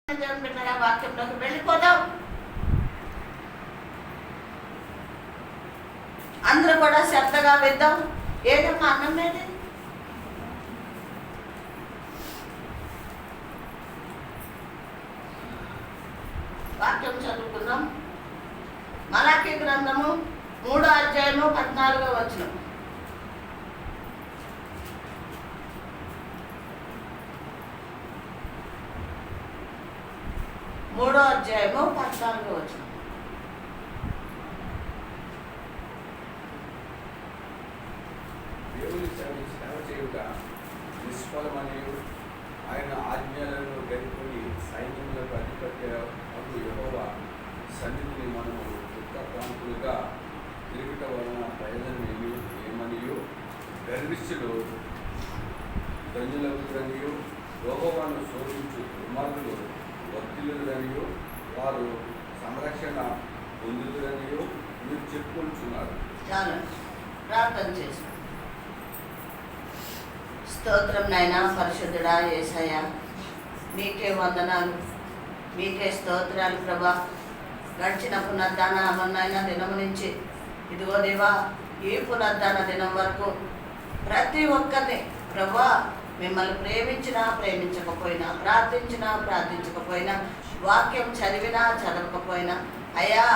వాక్యంలోకి వెళ్ళిపోదాం. అందరూ కూడా శ్రద్ధగా విద్దాం. ఏదమ్మా అన్నం లేదు, వాక్యం చదువుకుందాం. మలాకీ గ్రంథము 3వ అధ్యాయము 14వ వచనం. మూడో అధ్యాయము 14వ వచనం. దేవుని సేవ చేయుట నిష్ఫలమనియు ఆయన ఆజ్ఞలను గైకొని సైన్యములకు అధిపత్య యెహోవా సన్నిధిని మనము దుఃఖప్రాంతులుగా తిరుగుట వలన ప్రయోజనం ఏమనియు గర్విష్ఠులు ధన్యులగుదనియు యెహోవాను శోధించు దుర్మార్గులు వర్ధిల్లుదనియు వారు సంరక్షణ పొందుదురనియు మీరు చెప్పుకుంటున్నారు. చాలా ప్రార్థన చేస్తాం. స్తోత్రం నాయనా, పరిశుద్ధుడా యేసయ్య, మీకే వందనాలు, మీకే స్తోత్రాలు ప్రభా. గడిచిన పునరుద్ధాన దినము నుంచి ఇదిగో దేవా ఈ పునరుద్ధాన దినం వరకు ప్రతి ఒక్కరిని ప్రభా మిమ్మల్ని ప్రేమించినా ప్రేమించకపోయినా, ప్రార్థించినా ప్రార్థించకపోయినా, వాక్యం చదివినా చదవకపోయినా, అయ్యా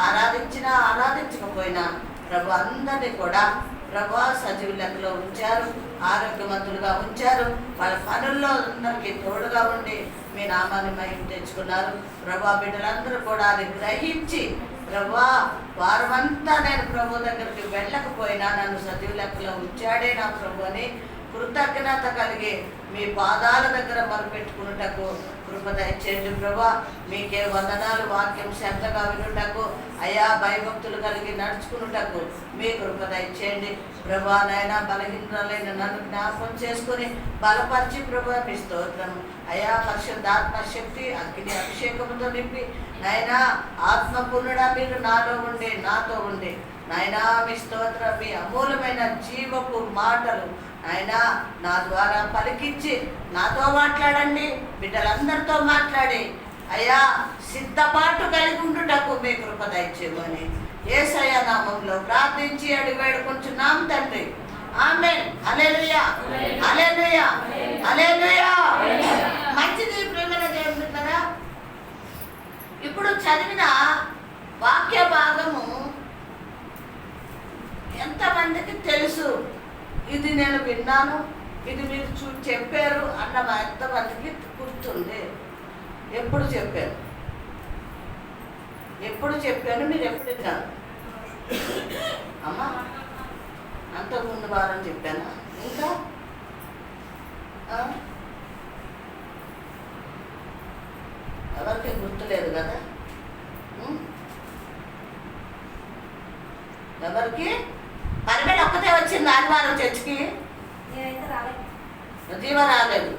ఆరాధించినా ఆరాధించకపోయినా ప్రభు అందరినీ కూడా ప్రభు సజీవులతో ఉంచారు, ఆరోగ్యవంతులుగా ఉంచారు. వాళ్ళ పనుల్లో అందరికీ తోడుగా ఉండి మీ నామాన్ని మహిమ తెచ్చుకున్నారు. ప్రభా బిడ్డలందరూ కూడా అది గ్రహించి ప్రభా వారమంతా నేను ప్రభు దగ్గరికి వెళ్ళకపోయినా నన్ను సజీవులెక్కలో ఉంచాడే నా ప్రభు అని కృతజ్ఞత కలిగి మీ పాదాల దగ్గర మొరపెట్టుకున్నటకు కృప దయచేయండి ప్రభా. మీకే వందనాలు. వాక్యం శ్రద్ధగా వినుటకు అయా భయభక్తులు కలిగి నడుచుకున్నటకు మీ కృప దయచేయండి ప్రభా. నాయన బలహీనలైన నన్ను జ్ఞాపకం చేసుకుని బలపరిచి ప్రభా మీ స్తోత్రం అయా. పరిశుద్ధాత్మ శక్తి అగ్ని అభిషేకంతో నింపి నాయనా ఆత్మపూర్ణుడా మీరు నాలో ఉండి నాతో ఉండి నాయనా మీ స్తోత్రం మీ అమూలమైన జీవపు మాటలు ఆయన నా ద్వారా పలికించి నాతో మాట్లాడండి, బిడ్డలందరితో మాట్లాడి అయ్యా సిద్ధపాటు కలిగి ఉండుటకు మీ కృప దయచేయమని యేసయ్య నామంలో ప్రార్థించి అడిగి వేడుకుంటున్నాం తండ్రి. ఆమేన్. హల్లెలూయా, హల్లెలూయా, హల్లెలూయా. మంచిది ప్రేమల దేవుని కదా. ఇప్పుడు చదివిన వాక్య భాగము ఎంతమందికి తెలుసు? ఇది నేను విన్నాను, ఇది మీరు చెప్పారు అన్న ఎంతమందికి గుర్తుంది? ఎప్పుడు చెప్పాను, ఎప్పుడు చెప్పాను, మీరు ఎప్పుడు విన్నారు? అమ్మా అంతకుముందు వారం చెప్పానా? ఇంకా ఎవరికి గుర్తులేదు కదా? ఎవరికి? పరిమళ ఒక్కతే వచ్చింది ఆదివారం చర్చికి, జీవ రాలేదు.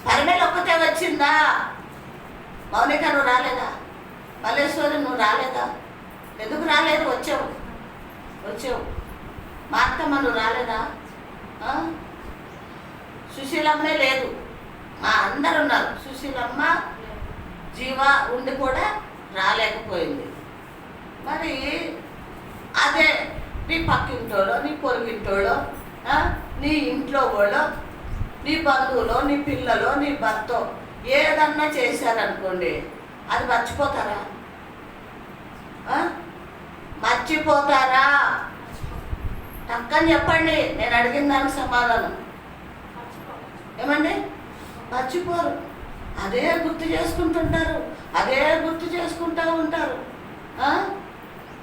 పరిమళ ఒక్కతే వచ్చిందా? మౌనిక నువ్వు రాలేదా? మల్లేశ్వరి నువ్వు రాలేదా? ఎందుకు రాలేదు? వచ్చావు వచ్చావు. మా అత్తమ్మ నువ్వు రాలేదా? సుశీలమ్మే లేదు, మా అందరు ఉన్నారు. సుశీలమ్మ జీవ ఉండి కూడా రాలేకపోయింది. మరి అదే నీ పక్కింటోళ్ళో నీ పొరుగింటోళ్ళో నీ ఇంట్లో వాళ్ళో నీ బంధువులో నీ పిల్లలో నీ భర్తో ఏదన్నా చేశారనుకోండి, అది మర్చిపోతారా? మర్చిపోతారా? టక్కని చెప్పండి, నేను అడిగిన దానికి సమాధానం. ఏమండి? మర్చిపోరు. అదే గుర్తు చేసుకుంటుంటారు, అదే గుర్తు చేసుకుంటూ ఉంటారు.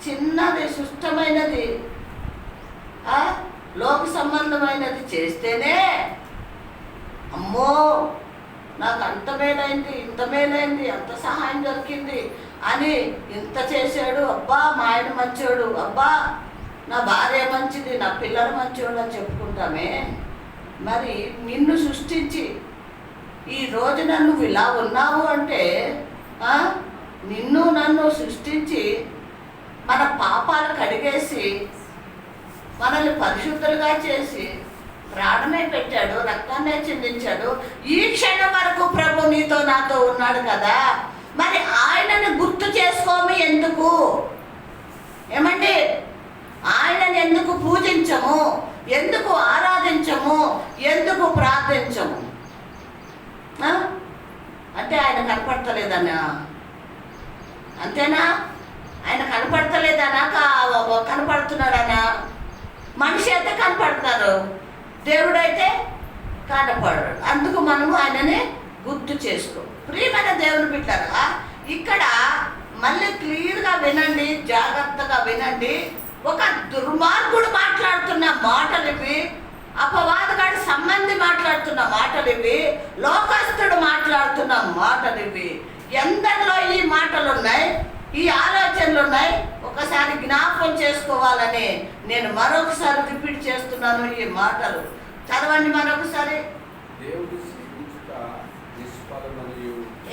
చిన్నది సుష్టమైనది లోక సంబంధమైనది చేస్తేనే అమ్మో నాకు అంత మేలైంది, ఇంత మేలైంది, అంత సహాయం దొరికింది అని ఇంత చేశాడు, అబ్బా మా ఆయన మంచోడు, అబ్బా నా భార్య మంచిది, నా పిల్లలు మంచోడు అని చెప్పుకుంటామే. మరి నిన్ను సృష్టించి ఈ రోజున నువ్వు ఇలా ఉన్నావు అంటే నిన్ను నన్ను సృష్టించి మన పాపాలు కడిగేసి మనల్ని పరిశుద్ధులుగా చేసి ప్రాణమే పెట్టాడు, రక్తాన్నే చిందించాడు. ఈ క్షణం వరకు ప్రభు నీ నీతో నాతో ఉన్నాడు కదా, మరి ఆయనను గుర్తు చేసుకోము ఎందుకు? ఏమండి, ఆయనను ఎందుకు పూజించము, ఎందుకు ఆరాధించము, ఎందుకు ప్రార్థించము? అంటే ఆయన కనపడతలేదన్నా? అంతేనా? ఆయన కనపడతలేదనా? కనపడుతున్నాడనా? మనిషి అయితే కనపడుతున్నారు, దేవుడైతే కనపడడు. అందుకు మనము ఆయనని గుర్తు చేసుకో. ప్రియమైన దేవుని బిడ్డలారా, ఇక్కడ మళ్ళీ క్లియర్గా వినండి, జాగ్రత్తగా వినండి. ఒక దుర్మార్గుడు మాట్లాడుతున్న మాటలు ఇవి, అపవాదగాడి సంబంధి మాట్లాడుతున్న మాటలు ఇవి, లోకస్తుడు మాట్లాడుతున్న మాటలు ఇవి. ఎందరిలో ఈ మాటలు ఉన్నాయి, ఈ ఆలోచనలు ఉన్నాయి? ఒకసారి జ్ఞాపకం చేసుకోవాలని నేను మరొకసారి రిపీట్ చేస్తున్నాను ఈ మాటలు. చదవండి మరొకసారి.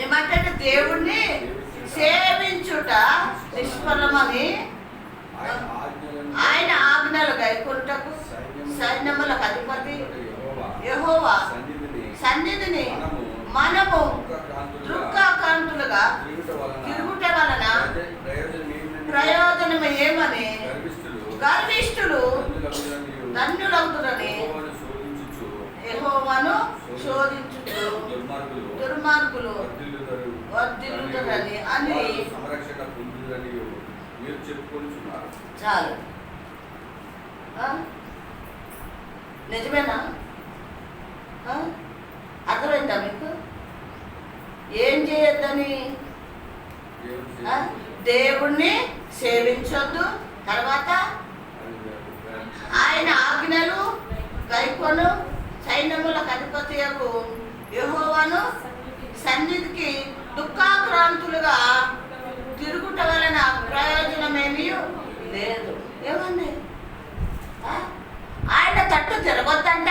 ఏమంటే దేవుణ్ణి సేవించుట నిష్ఫలమని ఆయన ఆజ్ఞలు గైకొనుటకు సైన్యములకు అధిపతి యెహోవా సన్నిధిని మనము దుఃఖాకాంతులుగా తిరుగుట వలన ప్రయోజనం ఏమని గర్విష్ఠులు ధన్యులవుతురని యెహోవాను శోధించుచు దుర్మార్గులు వర్ధిల్లుదురని అని చాలు. నిజమేనా? అర్థమైందా మీకు? ఏం చేయొద్దని? దేవుణ్ణి సేవించొద్దు, తర్వాత ఆయన ఆజ్ఞలు గైకొను సైన్యములకు అధిపతియగు యెహోవాను సన్నిధికి దుఃఖాక్రాంతులుగా తిరుగుట వలన ప్రయోజనమేమీ లేదు. ఏమండి, ఆయన తట్టు తిరగొద్దంట,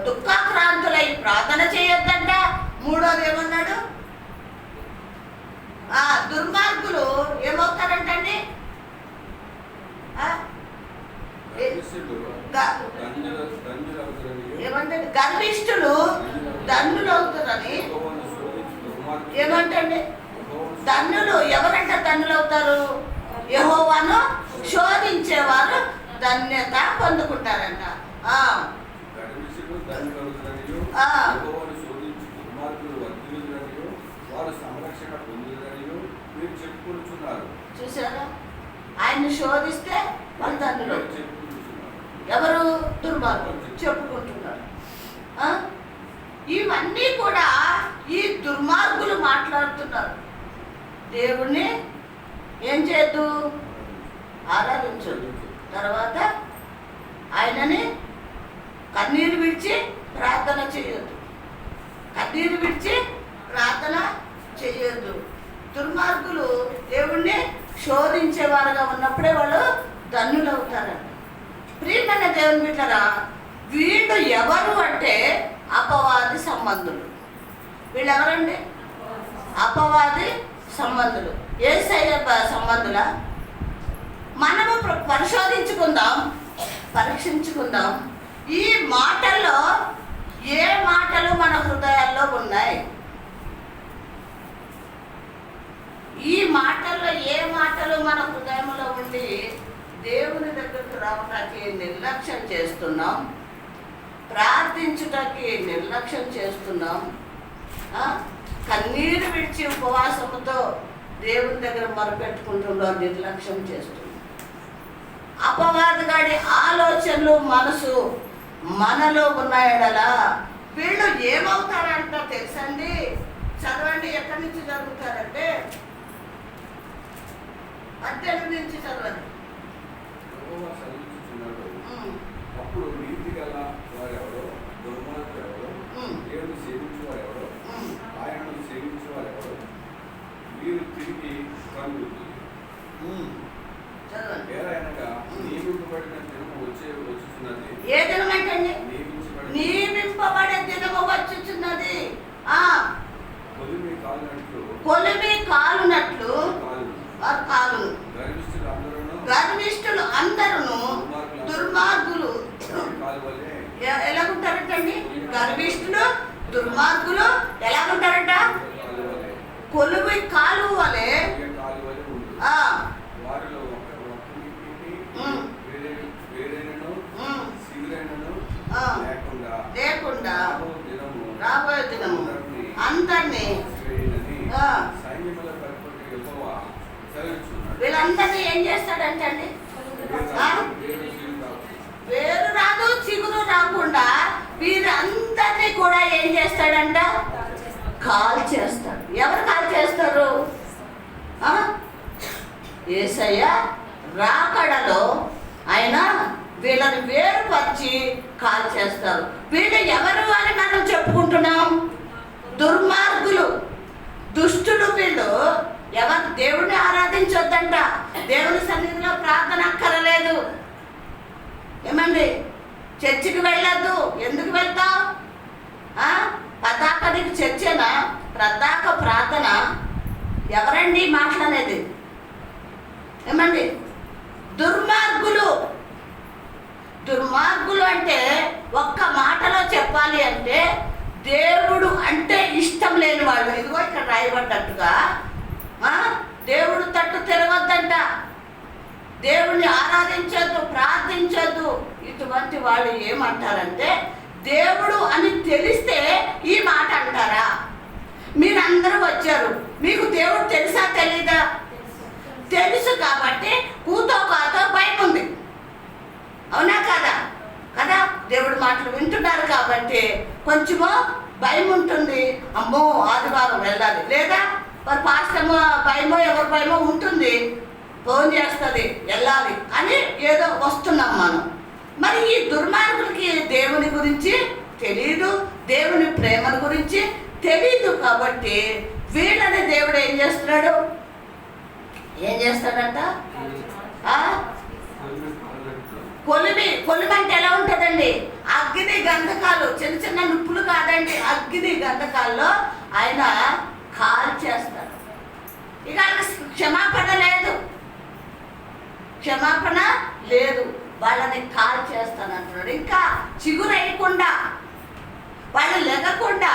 దుఃఖాక్రాంతులై ప్రార్థన చేయొద్దంట. మూడోది ఏమన్నాడు? దుర్మార్గులు ఏమవుతారంటండి? ఏమంటే గర్విష్ఠులు ధన్యులు అవుతారని. ఏమంటండి? ధన్యులు ఎవరంటే ధన్యులు అవుతారు? యెహోవాను శోధించేవారు ధన్యత పొందుకుంటారంట. చూసారా? ఆయన్ని శోధిస్తే వాళ్ళు ధన్యులు. ఎవరు? దుర్మార్గులు చెప్పుకుంటున్నారు. ఇవన్నీ కూడా ఈ దుర్మార్గులు మాట్లాడుతున్నారు. దేవుణ్ణి ఏం చేయొద్దు? ఆరాధించొద్దు. తర్వాత ఆయనని కన్నీరు విడిచి ప్రార్థన చేయొద్దు. కన్నీరు విడిచి ప్రార్థన చేయొద్దు. దుర్మార్గులు దేవుణ్ణి శోధించేవారుగా ఉన్నప్పుడే వాళ్ళు ధన్యులు అవుతారంట. ప్రియమైన దేవుని బిడ్డలారా, వీళ్ళు ఎవరు అంటే అపవాది సంబంధులు. వీళ్ళు ఎవరండి? అపవాది సంబంధులు. యేసయ్య సంబంధుల. మనము పరిశోధించుకుందాం, పరీక్షించుకుందాం. ఈ మాటల్లో ఏ మాటలు మన హృదయాల్లో ఉన్నాయి? ఈ మాటల్లో ఏ మాటలు మన హృదయంలో ఉండి దేవుని దగ్గరకు రావడానికి నిర్లక్ష్యం చేస్తున్నాం, ప్రార్థించుటకి నిర్లక్ష్యం చేస్తున్నాం, కన్నీరు విడిచి ఉపవాసముతో దేవుని దగ్గర మొరపెట్టుకుంటున్నాం, నిర్లక్ష్యం చేస్తున్నాం. అపవాదగాడి ఆలోచనలు మనసు మనలో ఉన్నాయడలా వీళ్ళు ఏమవుతారంట తెలుసండి? చదవండి. ఎక్కడి నుంచి చదువుతారంటే 18 నుంచి చదవండి. అప్పుడు నీతి గల వారెవరో, దుర్మార్గులు ఎవరో, దేవుని సేవించు వారెవరో, ఆయనను సేవించు వారెవరో వీరు తిరిగి కనుగొంటుంది. ఏలయనగా నియమింపబడిన దినము వచ్చుచున్నది. ఏ దినం అంటే? నియమింపబడే దినము వచ్చుచున్నది. కొలిమి కాలునట్లు కాలును. ఎలా ఉంటారంట? కొలువి కాలువ వలె ఆ, వారిలో ఒకరికి వేరేనను శిబిరైనను ఆ, లేకుండా లేకుండా దినము రాబోయే దినము అందరినీ ఆ, సైన్యముల పరిపూర్ణ యెహోవా సెలవిస్తున్నాడు. వీళ్ళందరినీ ఏం చేస్తాడంటే అండి, వేరు రాదు చిగురు రాకుండా వీరందరినీ కూడా ఏం చేస్తాడంట? కాల్ చేస్తాడు. ఎవరు కాల్ చేస్తారు? యేసయ్య రాకడలో ఆయన వీళ్ళని వేరుపరిచి కాల్ చేస్తారు. వీళ్ళు ఎవరు అని మనం చెప్పుకుంటున్నాం? దుర్మార్గులు, దుష్టులు. వీళ్ళు ఎవరు? దేవుణ్ణి ఆరాధించొద్దంట, దేవుని సన్నిధిలో ప్రార్థన అక్కరలేదు. ఏమండి, చర్చికి వెళ్ళొద్దు. ఎందుకు వెళ్తావు? పతాక నీకు చర్చేనా? ప్రతాక ప్రార్థన ఎవరండి మాట్లాడేది? ఏమండి, దుర్మార్గులు. దుర్మార్గులు అంటే ఒక్క మాటలో చెప్పాలి అంటే దేవుడు అంటే ఇష్టం లేని వాళ్ళు. ఇదిగో ఇక్కడ రాయబడ్డట్టుగా దేవుడు తట్టు తిరగొద్దంట, దేవుణ్ణి ఆరాధించొద్దు, ప్రార్థించొద్దు. ఇటువంటి వాళ్ళు ఏమంటారంటే, దేవుడు అని తెలిస్తే ఈ మాట అంటారా? మీరందరూ వచ్చారు, మీకు దేవుడు తెలుసా తెలీదా? తెలుసు కాబట్టి కూతో కాతో భయం ఉంది. అవునా కాదా? కదా, దేవుడి మాటలు వింటున్నారు కాబట్టి కొంచెమో భయం ఉంటుంది. అమ్మో ఆదివారం వెళ్ళాలి, లేదా మరి పాస్టమో భయమో ఎవరి భయమో ఉంటుంది, ఫోన్ చేస్తుంది వెళ్ళాలి అని ఏదో వస్తున్నాం మనం. మరి ఈ దుర్మార్గులకి దేవుని గురించి తెలీదు, దేవుని ప్రేమల గురించి తెలీదు. కాబట్టి వీళ్ళని దేవుడు ఏం చేస్తున్నాడు? ఏం చేస్తాడంట? కొలిమి అంటే ఎలా ఉంటుందండి? అగ్ని గంధకాలు, చిన్న చిన్న నిప్పులు కాదండి, అగ్ని గంధకాల్లో ఆయన కాల్ చేస్తాడు. ఇక ఆయన క్షమాపణ లేదు, క్షమాపణ లేదు. వాళ్ళని కాల్ చేస్తానంటున్నాడు. ఇంకా చిగురేయకుండా, వాళ్ళు లెగకుండా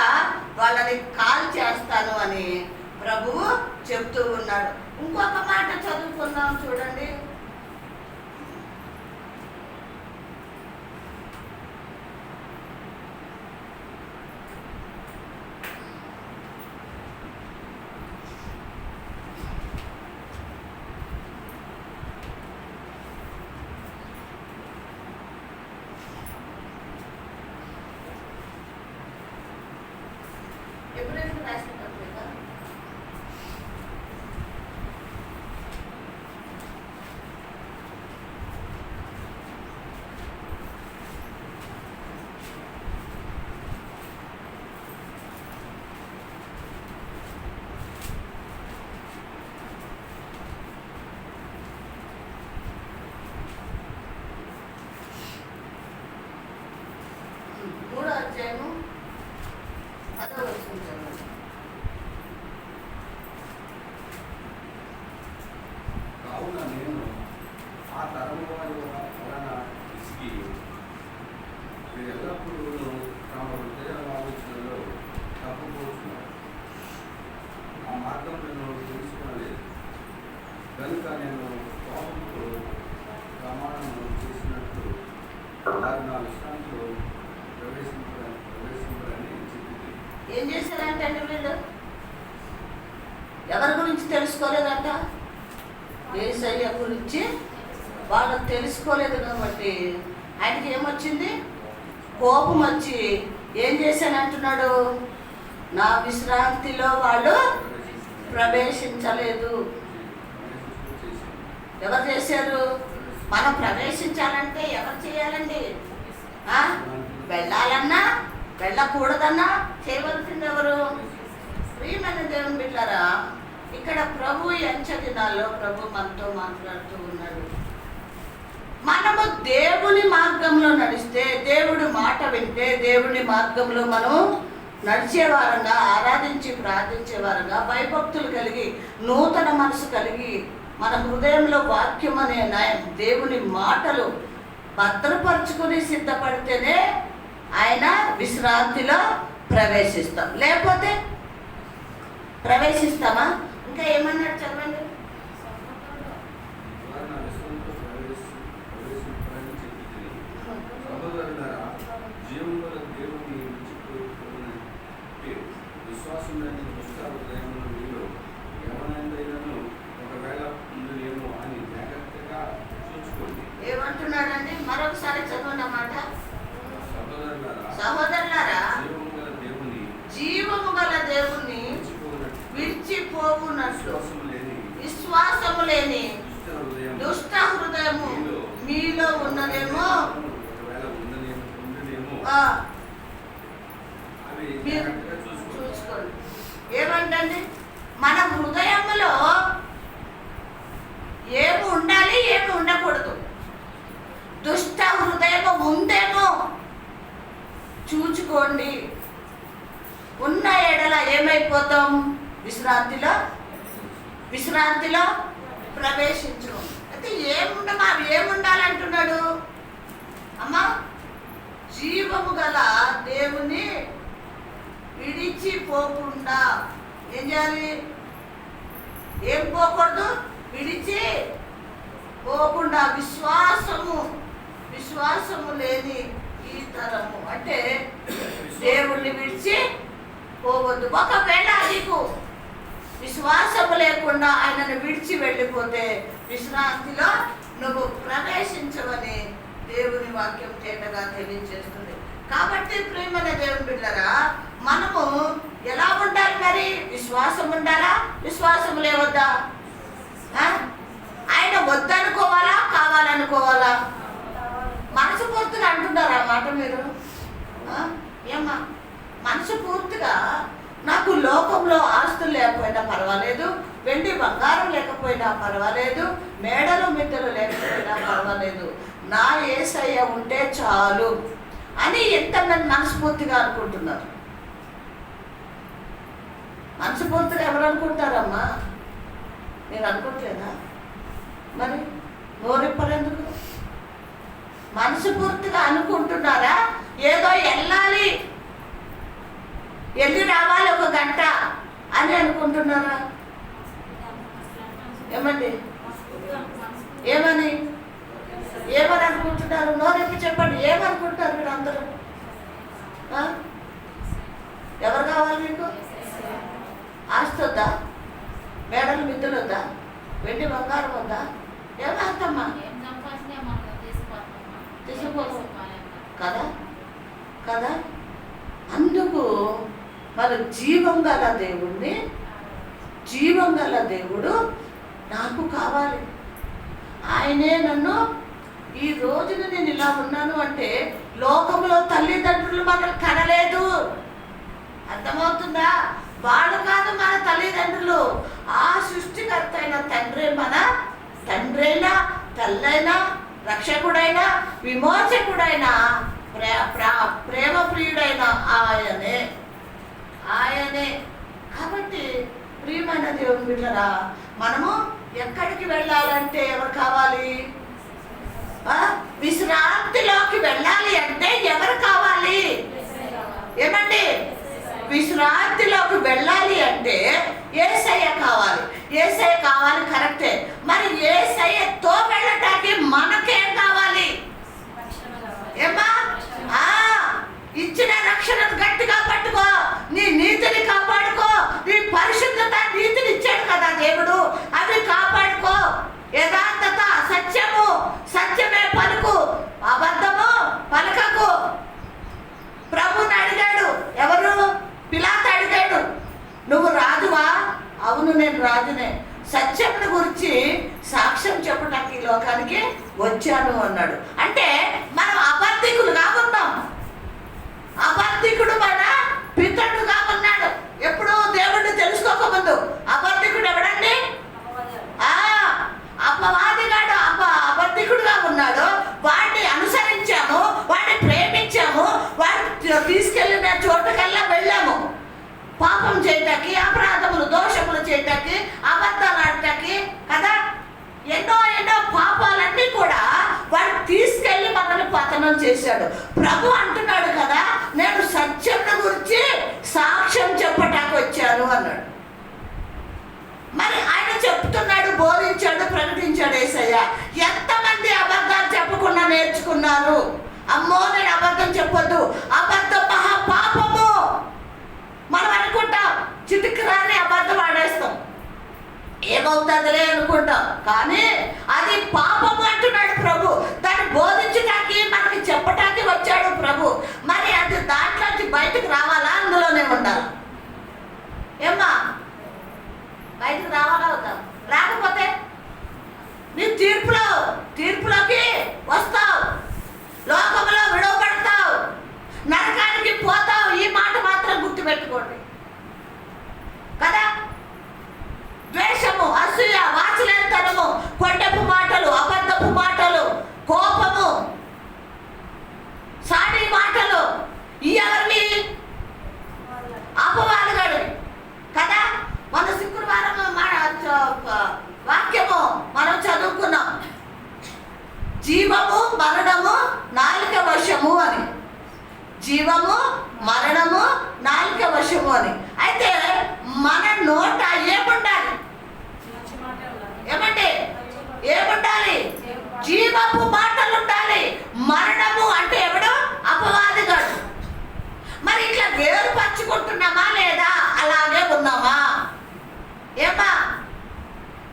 వాళ్ళని కాల్ చేస్తాను అని ప్రభువు చెప్తూ ఉన్నాడు. ఇంకొక మాట చదువుకుందాం చూడండి. ఎప్పుడైనా రాసినట్లుగా మూడో అధ్యాయము 10వ వచనం. కావున నేను ఆ తరము వారి వలన విసిగి మీరు ఎల్లప్పుడూ తమ హృదయ ఆలోచనలో తప్పుకోతున్నారు. ఆ మార్గం నేను తెలుసుకోలేదు కనుక నేను కోపంతో ప్రమాణం చేసినట్లు వారు నా విశ్రాంతిలో ప్రవేశింపరని చెప్పింది. ఏం చేశారంటే వీళ్ళు ఎవరి గురించి తెలుసుకోలేదంట? యేసయ్య గురించి వాళ్ళు తెలుసుకోలేదు. కాబట్టి ఆయనకి ఏమొచ్చింది? కోపం వచ్చి ఏం చేశానంటున్నాడు? నా విశ్రాంతిలో వాళ్ళు ప్రవేశించలేదు. ఎవరు చేశారు? మనం ప్రవేశించాలంటే ఎవరు చేయాలండి? వెళ్ళాలన్నా వెళ్ళకూడదన్నా చేయవలసింది ఎవరు? ప్రియమైన దేవుని బిడ్డలారా, ఇక్కడ ప్రభు అంచె దినాల్లో ప్రభు మనతో మాట్లాడుతూ ఉన్నాడు. మనము దేవుని మార్గంలో నడిస్తే, దేవుడి మాట వింటే, దేవుని మార్గంలో మనం నడిచేవారంగా, ఆరాధించి ప్రార్థించేవారంగా, భయభక్తులు కలిగి, నూతన మనసు కలిగి, మన హృదయంలో వాక్యం అనే దేవుని మాటలు భద్రపరుచుకుని సిద్ధపడితేనే ఆయన విశ్రాంతిలో ప్రవేశిస్తాం. లేకపోతే ప్రవేశిస్తామా? ఇంకా ఏమన్నాడు చదవండి. ఏమంటున్నాడండి? మరొకసారి చదవండి అన్నమాట. సహోదరులారా, జీవము గల దేవుణ్ణి విడిచిపోవునట్లు విశ్వాసము లేని దుష్ట హృదయము మీలో ఉన్నదేమో. చూసుకోండి. ఏమంటండి? మన హృదయంలో ఏమి ఉండాలి, ఏమి ఉండకూడదు. దుష్ట హృదయం ఉందేమో చూచుకోండి. ఉన్న ఎడల ఏమైపోతాం? విశ్రాంతిలో ప్రవేశించు. అయితే ఏముండాలంటున్నాడు అమ్మా? జీవము గల దేవుని విడిచిపోకుండా ఏం చేయాలి? ఏం పోకూడదు? విడిచి పోకుండా విశ్వాసము లేని ఈ తరము. అంటే దేవుణ్ణి విడిచి పోవద్దు. ఒకవేళ నీకు విశ్వాసము లేకుండా ఆయనను విడిచి వెళ్ళిపోతే విశ్రాంతిలో నువ్వు ప్రవేశించవని దేవుని వాక్యం చేతగా తెలియజేస్తుంది. కాబట్టి ప్రియమైన దేవుని బిడ్డలారా, మనము ఎలా ఉండాలి మరి? విశ్వాసం ఉండాలా? విశ్వాసం లేవద్దా? ఆయన వద్దనుకోవాలా, కావాలనుకోవాలా? మనసు పూర్తిగా అంటున్నారా మాట మీరు? ఏమ్మా, మనసు పూర్తిగా నాకు లోకంలో ఆస్తులు లేకపోయినా పర్వాలేదు, వెండి బంగారం లేకపోయినా పర్వాలేదు, మేడలు మిద్దలు లేకపోయినా పర్వాలేదు, నా యేసయ్య ఉంటే చాలు అని ఎంతమంది మనస్ఫూర్తిగా అనుకుంటున్నారు? మనస్ఫూర్తిగా ఎవరు అనుకుంటారమ్మా? మీరు అనుకోవట్లేదా? మరి నోరెప్పరెందుకు? మనస్ఫూర్తిగా అనుకుంటున్నారా? ఏదో వెళ్ళాలి, వెళ్ళి రావాలి ఒక గంట అని అనుకుంటున్నారా? ఏమండి? ఏమని అనుకుంటున్నారు? నోరెప్పి చెప్పండి. ఏమనుకుంటారు మీరు అందరూ? ఎవరు కావాలి మీకు? ఆస్తి వద్దా? మేడలు మిద్దులు వద్దా? వెండి బంగారం వద్దా? ఏమర్థమ్మా? తీసుకో కదా. అందుకు మరి జీవం గల దేవుడు నాకు కావాలి. ఆయనే నన్ను ఈ రోజున నేను ఇలా ఉన్నాను అంటే లోకంలో తల్లిదండ్రులు మనల్ని కనలేదు. అర్థమవుతుందా? వాళ్ళు కాదు మన తల్లిదండ్రులు. ఆ సృష్టికర్త అయిన తండ్రి మన తండ్రైనా, తల్లైనా, రక్షకుడైనా, విమోచకుడైనా, ప్రేమ ప్రియుడైన ఆయనే. కాబట్టి ప్రియమైన దేవుని బిడ్డలారా, మనము ఎక్కడికి వెళ్ళాలంటే ఎవరు కావాలి? విశ్రాంతిలోకి వెళ్ళాలి అంటే ఎవరు కావాలి? ఏమండి? విశ్రాంతిలోకి వెళ్ళాలి అంటే యేసయ్య కావాలి. యేసయ్య కావాలి, కరెక్టే. మరి యేసయ్యతో వెళ్ళటానికి మనకేం కావాలి? ఏమా? ఇచ్చిన రక్షణను గట్టిగా పట్టుకో, నీ నీతిని కాపాడుకో. నీ పరిశుద్ధత, నీతిని ఇచ్చాడు కదా దేవుడు, అవి కాపాడుకో. యథార్థత, సత్యమే పలుకు, అబద్ధము పలకకు. ప్రభుని అడిగాడు. ఎవరు? పిలాతు అడిగాడు, నువ్వు రాజువా? అవును, నేను రాజునే. సత్యముని గురించి సాక్ష్యం చెప్పడానికి లోకానికి వచ్చాను అన్నాడు. అంటే మనం అబద్ధికులుగా ఉన్నాం. అబద్ధికుడు మన పితరుడుగా ఉన్నాడు. ఎప్పుడు దేవుడిని తెలుసుకోకముందు అబద్ధికుడు ఎవడండి? అపవాదిగాడు అబద్ధికుడుగా ఉన్నాడు. వాడిని అనుసరించాము, వాడిని ప్రేమించాము, వాడిని తీసుకెళ్ళిన చోటుకల్లా వెళ్ళాము. పాపం చేయటానికి, అపరాధములు, దోషములు చేయటానికి, అబద్ధాలు ఆడటానికి కదా. ఎన్నో పాపాలన్నీ కూడా వాడు తీసుకెళ్ళి మనల్ని పతనం చేశాడు. ప్రభు అంటున్నాడు కదా, నేను సత్యం గురించి సాక్ష్యం చెప్పటానికి వచ్చాను అన్నాడు. మరి ఆయన చెప్తున్నాడు, బోధించాడు, ప్రకటించాడు యేసయ్య. ఎంతమంది అబద్ధాలు చెప్పకుండా నేర్చుకున్నారు? అమ్మో నేను అబద్ధం చెప్పొద్దు, అబద్ధం మహా పాపము. మనం అనుకుంటాం, చిటికి రాని అబద్ధం ఆడేస్తాం, ఏమవుతుందిలే అనుకుంటాం. కానీ అది పాపము అంటున్నాడు ప్రభు. దాన్ని బోధించడానికి, మనకి చెప్పటానికి వచ్చాడు ప్రభు. మరి అది దాంట్లోంచి బయటకు రావాలా? అందులోనే ఉండాలి. ఏమ్మా, బయటకు రావాలా అవుతా? రాకపోతే నీ తీర్పులోకి వస్తావు, లోకంలో విడవబడతావు, నరకానికి పోతావు. ఈ మాట మాత్రం గుర్తుపెట్టుకోండి కదా. ద్వేషము, అసూయ, వాచలేనితనము, కొండపు మాటలు, అబద్ధపు మాటలు, కోపము, సాటి మాటలు, ఎవరివి? అపవాదుగాడు కదా. మన శుక్రవారం మన వాక్యము మనం చదువుకున్నాం, జీవము మరణము నాలుక వశము అని. జీవము మరణము నాలుక వశము అని. అయితే మన నోట ఏముండాలి? ఏముండాలి? జీవపు మాటలు ఉండాలి. మరణము అంటే ఎవడు? అపవాదిగాడు. మరి ఇట్లా వేరుపరుచుకుంటున్నామా లేదా? అలాగే ఉన్నామా? ఏమా,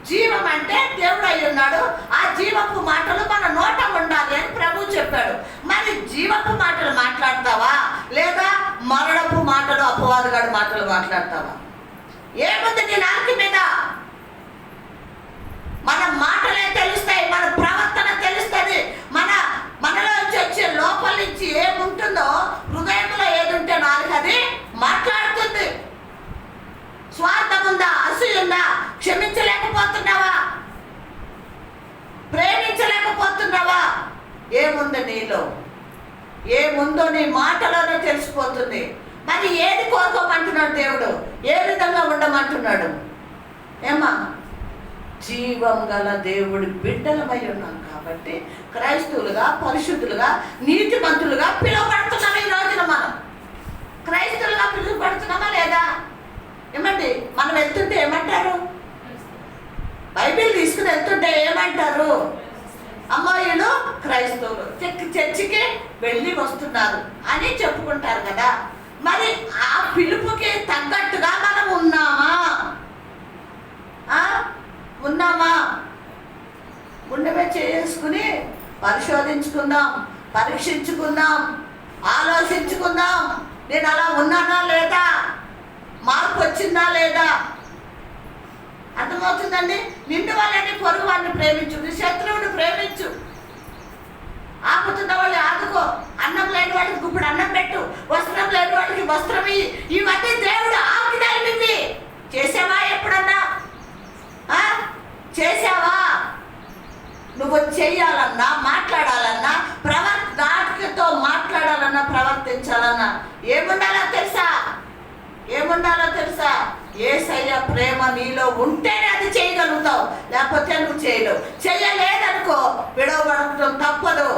జీవం అంటే దేవుడు అయి ఉన్నాడు. ఆ జీవపు మాటలు మన నోట ఉండాలి అని ప్రభు చెప్పాడు. మరి జీవపు మాటలు మాట్లాడతావా, లేదా మరణపు మాటలు, అపవాదుగాడు మాటలు మాట్లాడతావా? ఏముంది నీ నాలుక మీద? మన మాటలే తెలుస్తాయి, మన ప్రవర్తన తెలుస్తుంది. మనలో వచ్చే లోపల నుంచి ఏముంటుందో, హృదయంలో ఏది ఉంటే నాలుగు అది మాట్లాడుతుంది. స్వార్థం ఉందా? అసూయ ఉందా? క్షమించలేకపోతున్నావా? ప్రేమించలేకపోతున్నావా? ఏముంది నీలో? ఏముందో నీ మాటలోనే తెలిసిపోతుంది. మరి ఏది కోరుకోమంటున్నాడు దేవుడు? ఏ విధంగా ఉండమంటున్నాడు? ఏమా, జీవం గల దేవుడి బిడ్డలమై ఉన్నాం కాబట్టి క్రైస్తవులుగా, పరిశుద్ధులుగా, నీతిమంతులుగా పిలువబడుతున్నాం. ఈ రోజున మనం క్రైస్తవులుగా పిలువబడుతున్నామా లేదా? ఏమండి, మనం వెళ్తుంటే ఏమంటారు? బైబిల్ తీసుకుని వెళ్తుంటే ఏమంటారు? అమ్మాయిలు క్రైస్తవులు చర్చికి వెళ్ళి వస్తున్నారు అని చెప్పుకుంటారు కదా. మరి ఆ పిలుపుకి తగ్గట్టుగా మనం ఉన్నామా? గుండె చేసుకుని పరిశోధించుకుందాం, పరీక్షించుకుందాం, ఆలోచించుకుందాం. నేను అలా ఉన్నానా లేదా? మార్పు వచ్చిందా లేదా? అర్థమవుతుందండి. నిన్ను వాళ్ళని, పొరుగు వాడిని ప్రేమించు, నీ శత్రువుని ప్రేమించు, ఆపుతున్న వాళ్ళు ఆదుకో, అన్నం లేని వాడికి గుప్పుడు అన్నం పెట్టు, వస్త్రం లేని వాడికి వస్త్రం ఇయ్యి. ఇవన్నీ దేవుడు ఆజ్ఞలు. ఇవి చేసావా? ఎప్పుడన్నా చేసావా? నువ్వు చెయ్యాలన్నా, మాట్లాడాలన్నా, నాటికతో మాట్లాడాలన్నా, ప్రవర్తించాలన్నా ఏముండాలో తెలుసా? యేసయ్య ప్రేమ నీలో ఉంటేనే అది చేయగలుగుతావు, లేకపోతే నువ్వు చేయలేవు. చెయ్యలేదనుకో విడవబడటం తప్పదు,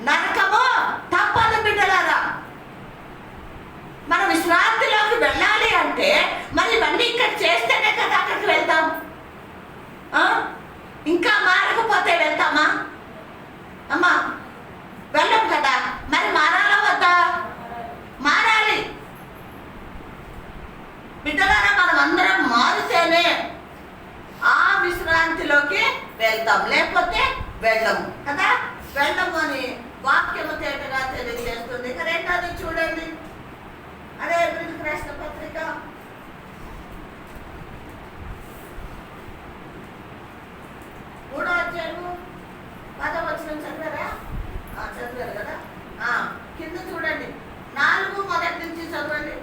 నరకము తప్పదు. బిడ్డలారా, మనం విశ్రాంతిలోకి వెళ్ళాలి అంటే మరి ఇవన్నీ ఇక్కడ చేస్తేనే కదా అక్కడికి వెళ్తాం. ఇంకా మారకపోతే వెళ్తామా? అమ్మా, వెళ్ళం కదా. మరి మారాలా వద్దా? మారాలి. బిడ్డలారా, మనం అందరం మారితేనే ఆ విశ్రాంతిలోకి వెళ్తాం, లేకపోతే వెళ్ళము కదా. వెళ్ళము అని వాక్యము తేటగా తెలియజేస్తుంది. ఇక రెండోది చూడండి, అదే రాసిన పత్రిక 3వ అధ్యాయము 10వ వచనం చదివారా? చదివారు కదా. కింద చూడండి, 4 మొదటి నుంచి చదవండి.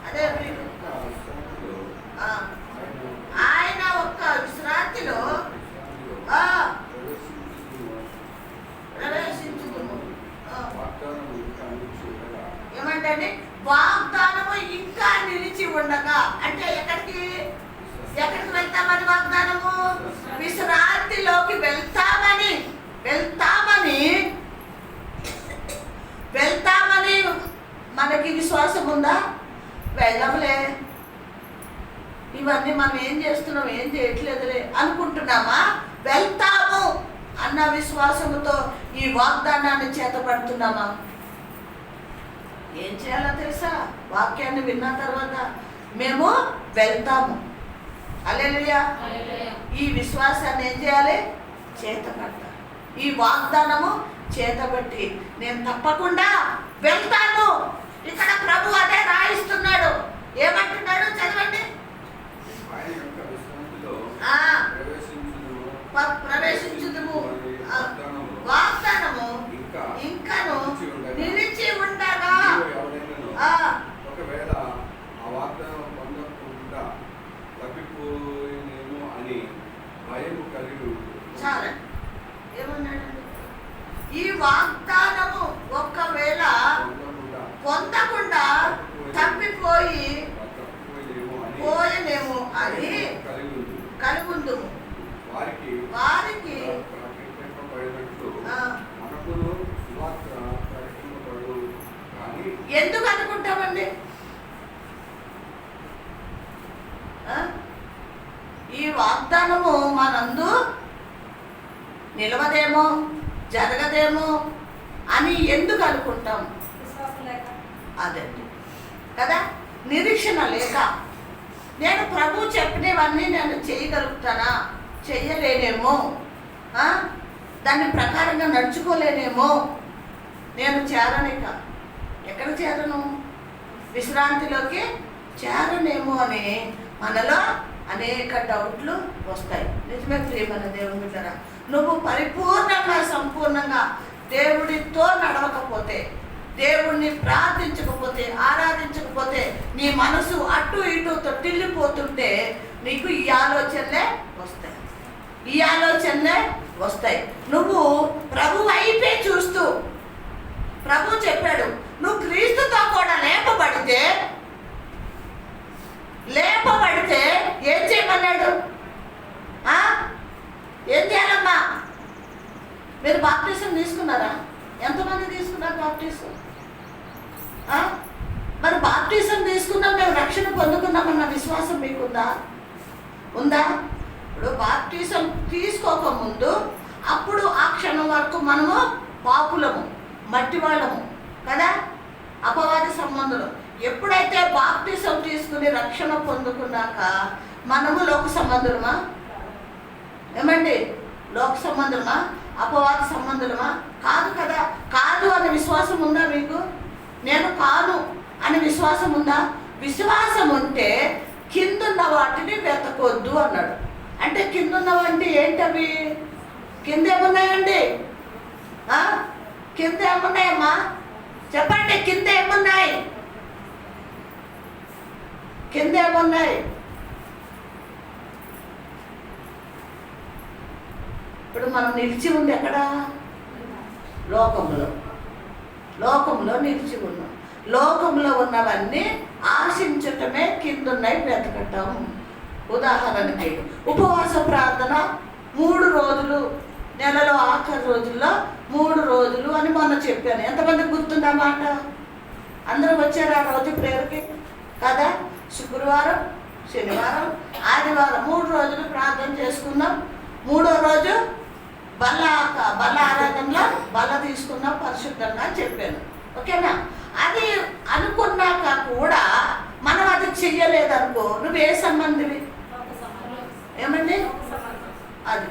అదే ఆయన ఒక్క విశ్రాంతిలో ప్రవేశించుకును. ఏమంటే వాగ్దానము ఇంకా నిలిచి ఉండగా, అంటే ఎక్కడికి వెళ్తామని వాగ్దానము? విశ్రాంతిలోకి వెళ్తామని మనకి విశ్వాసం ఉందా? వెళ్ళములే, ఇవన్నీ మనం ఏం చేస్తున్నాం, ఏం చేయట్లేదులే అనుకుంటున్నామా? వెళ్తాము అన్న విశ్వాసముతో ఈ వాగ్దానాన్ని చేతపడుతున్నామా? ఏం చేయాలో తెలుసా? వాక్యాన్ని విన్న తర్వాత మేము వెళ్తాము. హల్లెలూయా. ఈ విశ్వాసాన్ని ఏం చేయాలి? చేతపడతాం. ఈ వాగ్దానము చేతబట్టి నేను తప్పకుండా వెళ్తాను. ఇక్కడ ప్రభు అదే రాయిస్తున్నాడు. ఏమంటున్నాడు? చదవండి. ఆయన యొక్క విశ్రాంతిలో ప్రవేశించుదుము. వాగ్దానము ఇంకను నిలిచి ఉండగా ఒకవేళ ఆ వాగ్దానం పొందకుండా తప్పిపోయినేమో అని భయము కలిగి చాలా ఏమన్నాడండి? ఈ వాగ్దానము ఒకవేళ పొందకుండా తప్పిపోయేమో అని కలుగుందు వారికి ఎందుకు అనుకుంటామండి? ఈ వాగ్దానము మనందు నిలవదేమో, జరగదేమో అని ఎందుకు అనుకుంటాం? అదండి కదా, నిరీక్షణ లేక. నేను ప్రభు చెప్పినవన్నీ నేను చేయగలుగుతానా, చెయ్యలేనేమో, దాని ప్రకారంగా నడుచుకోలేనేమో, నేను చేరనిక ఎక్కడ చేరను, విశ్రాంతిలోకి చేరనేమో అని మనలో అనేక డౌట్లు వస్తాయి. నిజమే ప్రియమైన దేవుని బిడ్డరా, నువ్వు పరిపూర్ణంగా సంపూర్ణంగా దేవుడితో నడవకపోతే, దేవుణ్ణి ప్రార్థించకపోతే, ఆరాధించకపోతే, నీ మనసు అటు ఇటు తొట్టిల్లిపోతుంటే నీకు ఈ ఆలోచనలే వస్తాయి. నువ్వు ప్రభు వైపే చూస్తూ, ప్రభు చెప్పాడు నువ్వు క్రీస్తుతో కూడా లేపబడితే ఏం చేయమన్నాడు? ఏం చేయాలమ్మా? మీరు బాప్టిజం తీసుకున్నారా? ఎంతమంది తీసుకున్నారు బాప్టిజం? మరి బాప్టిజం తీసుకున్నాం, మేము రక్షణ పొందుకున్నామన్న విశ్వాసం మీకుందా? ఉందా? ఇప్పుడు బాప్టిజం తీసుకోకముందు అప్పుడు ఆ క్షణం వరకు మనము పాపులము, మట్టి వాళ్ళము కదా, అపవాది సంబంధులు. ఎప్పుడైతే బాప్టిజం తీసుకుని రక్షణ పొందుకున్నాక మనము లోక సంబంధులమా? ఏమండి, లోక సంబంధులమా? అపవాది సంబంధులమా? కాదు కదా. కాదు అనే విశ్వాసం ఉందా మీకు? నేను కాను అని విశ్వాసం ఉందా? విశ్వాసం ఉంటే కిందున్న వాటిని వెతకొద్దు అన్నాడు. అంటే కిందున్నవంటి ఏంటవి? కింద ఏమున్నాయండి? కింద ఏమున్నాయమ్మా? చెప్పండి, కింద ఏమున్నాయి? కింద ఏమున్నాయి? ఇప్పుడు మనం నిలిచి ఉంది ఎక్కడ? లోకంలో నిలిచి ఉన్నాం. లోకంలో ఉన్నవన్నీ ఆశించటమే కిందున్నాయి వెతకటం. ఉదాహరణకి ఉపవాస ప్రార్థన 3 రోజులు, నెలలో ఆఖరి రోజుల్లో 3 రోజులు అని మొన్న చెప్పాను. ఎంతమంది గుర్తుందన్నమాట? అందరూ వచ్చారు ఆ రోజు ప్రేయర్కి కదా. శుక్రవారం, శనివారం, ఆదివారం 3 రోజులు ప్రార్థన చేసుకున్నాం. 3వ రోజు బల్ల ఆరాధనలో బల్ల తీసుకున్నాం పరిశుద్ధంగా చెప్పాను. ఓకేనా? అది అనుకున్నాక కూడా మనం అది చెయ్యలేదనుకో, నువ్వు ఏ సంబంధివి? ఏమండి? అది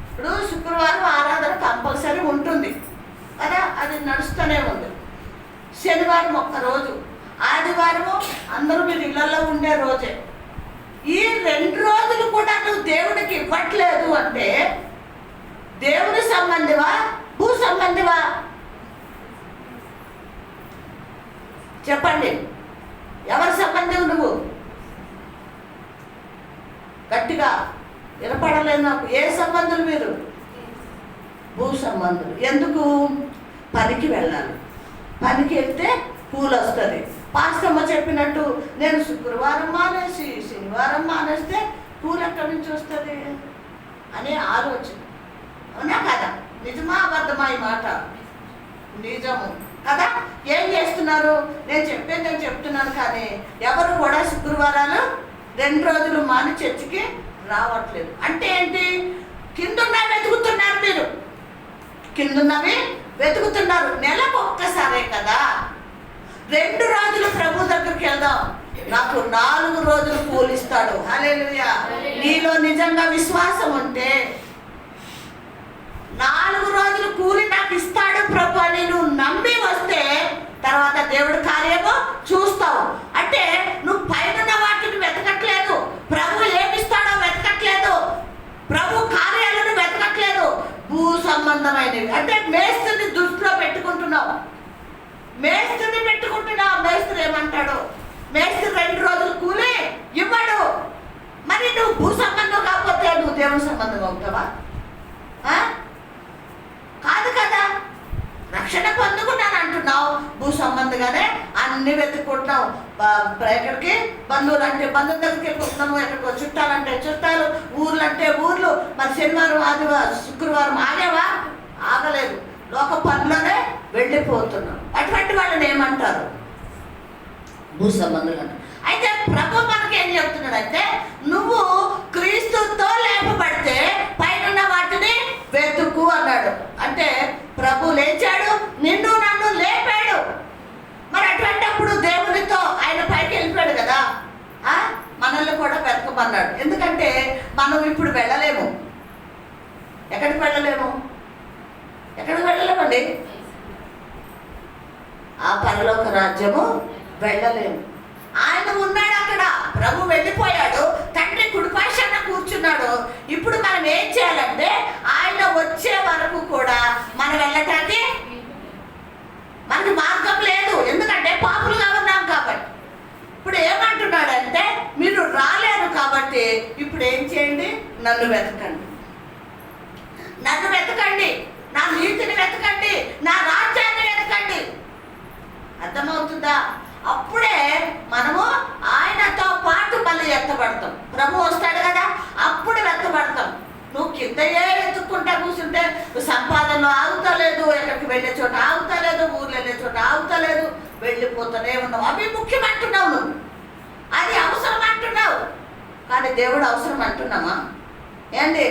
ఇప్పుడు శుక్రవారం ఆరాధన కంపల్సరీ ఉంటుంది కదా, అది నడుస్తూనే ఉంది. శనివారం 1 రోజు, ఆదివారము అందరూ మీరు ఇళ్లలో ఉండే రోజే. ఈ 2 రోజులు కూడా నువ్వు దేవుడికి ఇవ్వట్లేదు అంటే దేవుని సంబంధివా, భూ సంబంధివా? చెప్పండి, ఎవరి సంబంధం నువ్వు? గట్టిగా వినపడలేదు నాకు. ఏ సంబంధులు మీరు? భూ సంబంధులు. ఎందుకు? పనికి వెళ్ళాలి. పనికి వెళ్తే కూలి వస్తుంది. పాస్టమ్మ చెప్పినట్టు నేను శుక్రవారం మానేసి శనివారం మానేస్తే కూలి ఎక్కడి నుంచి వస్తుంది అనే ఆలోచన. అవునా కదా? నిజమా అబద్ధమా ఈ మాట? నిజము. కదా. ఏం చేస్తున్నారు? నేను చెప్తున్నాను కానీ ఎవరు కూడా శుక్రవారాలు 2 రోజులు మాని చర్చికి రావట్లేదు. అంటే ఏంటి? కిందున్నవి వెతుకుతున్నారు, మీరు కిందున్నవి వెతుకుతున్నారు. నెలకు ఒక్కసారే కదా. 2 రోజులు ప్రభు దగ్గరికి వెళ్దాం, నాకు 4 రోజులు కూలిస్తాడు. హల్లెలూయా. నీలో నిజంగా విశ్వాసం ఉంటే 4 రోజులు కూలి నాకు ఇస్తాడు ప్రభు అని నువ్వు నమ్మి వస్తే తర్వాత దేవుడి కార్యము చూస్తావు. అంటే నువ్వు పైన వాటిని వెతకట్లేదు, ప్రభు ఏమిస్తాడో వెతకట్లేదు, ప్రభు కార్యాలను వెతకట్లేదు. భూ సంబంధమైనవి అంటే మేస్త్రిని దృష్టిలో పెట్టుకుంటున్నావు. మేస్త్రి ఏమంటాడు? మేస్త్రి 2 రోజులు కూలి ఇవ్వడు. మరి నువ్వు భూ సంబంధం కాకపోతే నువ్వు దేవుని సంబంధం అవుతావా? కాదు కదా. రక్షణ పొందుకున్నాను అంటున్నావు, భూ సంబంధంగానే అన్ని వెతుక్కుంటున్నావు. ఎక్కడికి బంధువులు అంటే బంధువుల దగ్గరికి వెళ్ళిపోతున్నాము, ఎక్కడికి చుట్టాలంటే చుట్టాలు, ఊర్లు అంటే ఊర్లు. మరి శనివారం ఆదివారం శుక్రవారం ఆగేవా? ఆగలేదు. లోక పనిలోనే వెళ్ళిపోతున్నాం. అటువంటి వాళ్ళని ఏమంటారు? భూ సంబంధులు అంటారు. అయితే ప్రభు మనకి ఏం చెప్తున్నాడంటే నువ్వు క్రీస్తుతో లేపబడితే పైన వాటిని వెతుకు అన్నాడు. అంటే ప్రభు లేచాడు, నిన్ను నన్ను లేపాడు. మరి అటువంటిప్పుడు దేవునితో ఆయన పైకి వెళ్ళిపోయాడు కదా. మనల్ని కూడా వెతకమన్నాడు. ఎందుకంటే మనం ఇప్పుడు వెళ్ళలేము. ఎక్కడికి వెళ్ళలేమండి? ఆ పరలోక రాజ్యము వెళ్ళలేము. ఆయన ఉన్నాడు అక్కడ, ప్రభు వెళ్ళిపోయాడు, తండ్రి కుడిపాశాన కూర్చున్నాడు. ఇప్పుడు మనం ఏం చేయాలంటే ఆయన వచ్చే వరకు కూడా మనం వెళ్ళటానికి మనకి మార్గం లేదు. ఎందుకంటే పాపులుగా ఉన్నాం కాబట్టి. ఇప్పుడు ఏమంటున్నాడంటే మీరు రాలేరు కాబట్టి ఇప్పుడు ఏం చేయండి? నన్ను వెతకండి, నా నీతిని వెతకండి, నా రాజ్యాన్ని వెతకండి. అర్థమవుతుందా? అప్పుడే మనము ఆయనతో పాటు మళ్ళీ ఎత్తబడతాం. ప్రభు వస్తాడు కదా, అప్పుడు వెతబడతాం. నువ్వు కిందయే వెతుక్కుంటా కూర్చుంటే సంపాదనలో ఆగుతలేదు, ఎక్కడికి వెళ్ళే చోట ఆగుతలేదు, ఊర్లు వెళ్ళే చోట ఆగుతలేదు, వెళ్ళిపోతూనే ఉన్నావు. అవి ముఖ్యం అంటున్నావు, నువ్వు అది అవసరం అంటున్నావు. కానీ దేవుడు అవసరం అంటున్నామా? ఏంటి